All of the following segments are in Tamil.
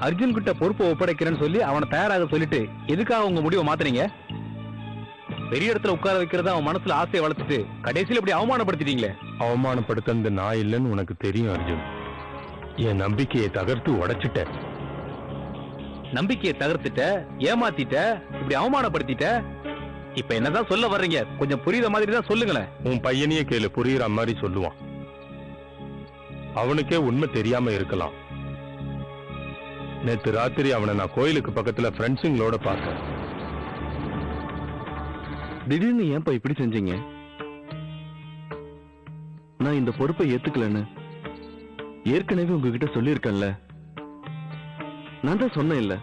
அர்ஜுன் கிட்ட பொறுப்பை ஒப்படைக்கிறேன்னு சொல்லி அவனை தயாராக சொல்லிட்டு எதுக்காக உங்க முடிவை மாத்துறீங்க? பெரிய இடத்துல உட்கார வைக்கிறதா அவன் மனசுல ஆசையை வளர்த்துட்டு கடைசியில் இப்படி அவமானப்படுத்திட்டீங்களே. அவமானப்படுத்த நான் இல்லைன்னு உனக்கு தெரியும் அர்ஜுன். என் நம்பிக்கையை தகர்த்து உடைச்சிட்ட. நம்பிக்கையை தகர்த்துட்ட, ஏமாத்திட்ட, இப்படி அவமானப்படுத்திட்ட. இப்ப என்னதான் சொல்ல வர்றீங்க? கொஞ்சம் புரியுத மாதிரி தான் சொல்லுங்களேன். உன் பையனையே கேளு, புரியுற மாதிரி சொல்லுவான். அவனுக்கே உண்மை தெரியாம இருக்கலாம். நேத்து ராத்திரி அவனை நான் கோயிலுக்கு பக்கத்துல ஃப்ரெண்ட்ஸுங்களோட பார்த்தேன். திடீர்னு ஏன்பா இப்படி செஞ்சீங்க? நான் இந்த பொறுப்பை ஏத்துக்கலன்னு ஏற்கனவே உங்ககிட்ட சொல்லியிருக்கேன்ல. நான் தான் சொன்னேன் இல்ல,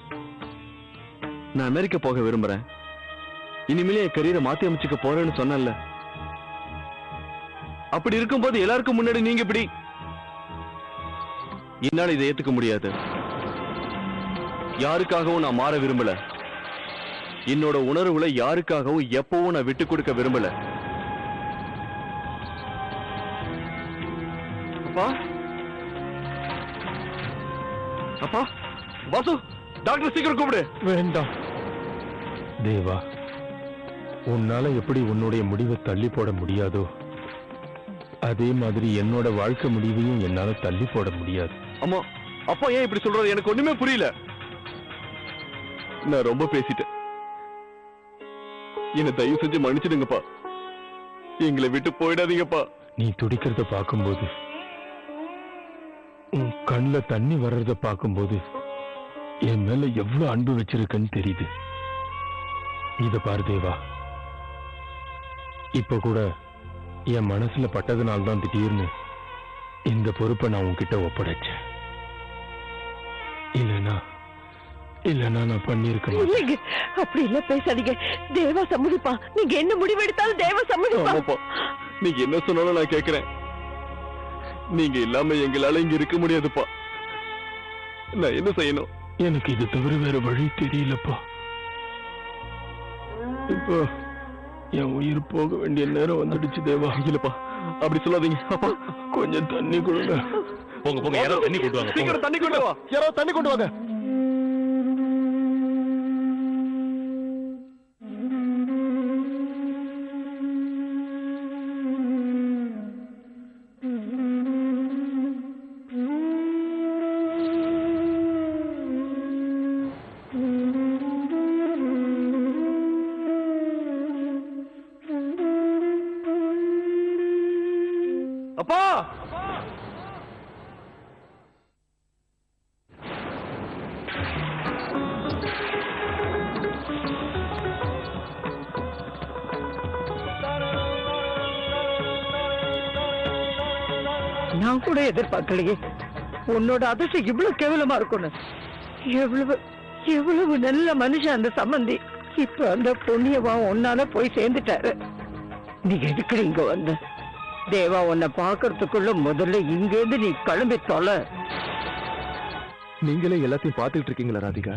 நான் அமெரிக்கா போக விரும்புறேன், இனிமேலே என் கரியரை மாத்தி அமைச்சுக்க போறேன்னு சொன்னேன்ல. அப்படி இருக்கும்போது எல்லாருக்கும் முன்னாடி நீங்க இப்படி, என்னால இதை ஏத்துக்க முடியாது. யாருக்காகவும் நான் மாற விரும்பல. என்னோட உணர்வுகளை யாருக்காகவும் எப்பவும் நான் விட்டு கொடுக்க விரும்பல. அப்பா, அப்பா, வாசு, டாக்டர் சீக்கிரம் கூப்பிடு. வேண்டாம் தேவா, உன்னால எப்படி உன்னுடைய முடிவை தள்ளி போட முடியாதோ அதே மாதிரி என்னோட வாழ்க்கை முடிவையும் என்னால தள்ளி போட முடியாது. அம்மா, அப்பா ஏன் இப்படி சொல்றது எனக்கு ஒண்ணுமே புரியல. நான் ரொம்ப பேசிட்டேன். என்ன தயவு செஞ்சு மன்னிச்சிடுங்கப்பா. எங்களை விட்டு போயிடாதீங்கப்பா. நீ துடிக்கிறத பார்க்கும்போது, உன் கண்ணுல தண்ணி வர்றத பார்க்கும்போது என் மேல எவ்வளவு அன்பு வச்சிருக்கன்னு தெரியுது. இத பாரு தேவா, இப்ப கூட என் மனசுல பட்டதுனால்தான் திடீர்னு இந்த பொறுப்பை நான் உன்கிட்ட ஒப்படைச்சேன். இல்லனா நான் பண்ணிருக்க இல்லைங்க. அப்படி இல்ல, பேசாதீங்க. தேவா சம்மதிப்பா. நீங்க என்ன முடிவெடுத்தாலும் தேவா சம்மதிப்பா. நீங்க என்ன சொன்னாலும் நான் கேட்கிறேன். நீங்க இல்லாம எங்களால இங்க இருக்க முடியாதுப்பா. நான் என்ன செய்யணும்? எனக்கு இது தவிர வேற வழி தெரியலப்பா. இப்போ என் உயிர் போக வேண்டிய நேரம் வந்துடுச்சு தேவா. இல்லப்பா, அப்படி சொல்லாதீங்க. அப்பா, கொஞ்சம் தண்ணி கொடுங்க. போங்க போங்க, யாரோ தண்ணி கொண்டு வாங்க. சீக்கிரம் தண்ணி கொண்டு வா. யாரோ தண்ணி கொண்டு வாங்க. அப்பா, நான் கூட எதிர்பார்க்கலையே உன்னோட அதிர்ஷ்டம் இவ்வளவு கேவலமா இருக்கும்னு. எவ்வளவு எவ்வளவு நல்ல மனுஷன் அந்த சம்பந்தி. இப்ப அந்த புண்ணியவா உன்னால போய் சேர்ந்துட்டாரு. நீ எதுக்கு இங்க வந்த? தேவா உன்னை பாக்குறதுக்குள்ள முதல்ல இங்க இருந்து நீ கிளம்பி தொலை. நீங்களே எல்லாத்தையும் பார்த்துட்டு இருக்கீங்களா ராதிகா?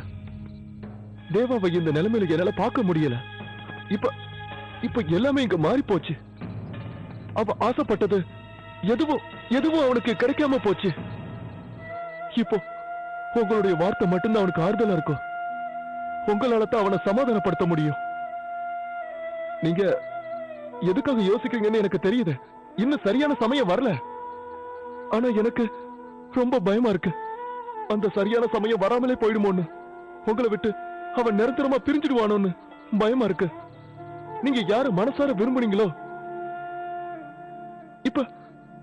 தேவாவை இந்த நிலைமையில என்னால பார்க்க முடியல. இப்ப இப்ப எல்லாமே இங்க மாறி போச்சு. அவ ஆசைப்பட்டது எதுவும் அவனுக்கு கிடைக்காம போச்சு. இப்போ உங்களுடைய வார்த்தை மட்டும்தான் அவனுக்கு ஆறுதலா இருக்கும். உங்களால தான் அவனை சமாதானப்படுத்த முடியும். நீங்க எதுக்காக யோசிக்கிறீங்கன்னு எனக்கு தெரியுது. இன்னும் சரியான சமயம் வரல. ஆனா எனக்கு ரொம்ப பயமா இருக்கு. அந்த சரியான சமயம் வராமலே போயிடுமோன்னு, உங்களை விட்டு அவன் நிரந்தரமா பிரிஞ்சிடுவானோன்னு பயமா இருக்கு. நீங்க யாரு மனசார விரும்புனீங்களோ இப்ப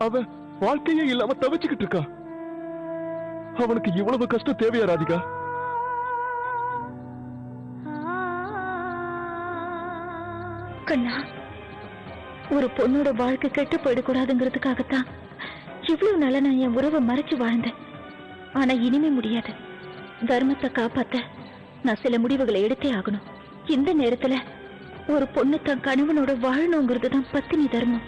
அவன் வாழ்க்கையே இல்லாம தவிச்சுக்கிட்டு இருக்கா. அவனுக்கு இவ்வளவு கஷ்டம் தேவையா ராதிகா? கண்ணா, ஒரு பொண்ணோட வாழ்க்கை கெட்டு போயிடக்கூடாதுங்கிறதுக்காகத்தான் இவ்வளவு நாள நான் என் உறவை மறைச்சு வாழ்ந்தேன். ஆனா இனிமே முடியாது. தர்மத்தை காப்பாத்த நான் சில முடிவுகளை எடுத்தே ஆகணும். இந்த நேரத்துல ஒரு பொண்ணு தன் கணவனோட வாழணுங்கிறது தான் பத்தினி தர்மம்.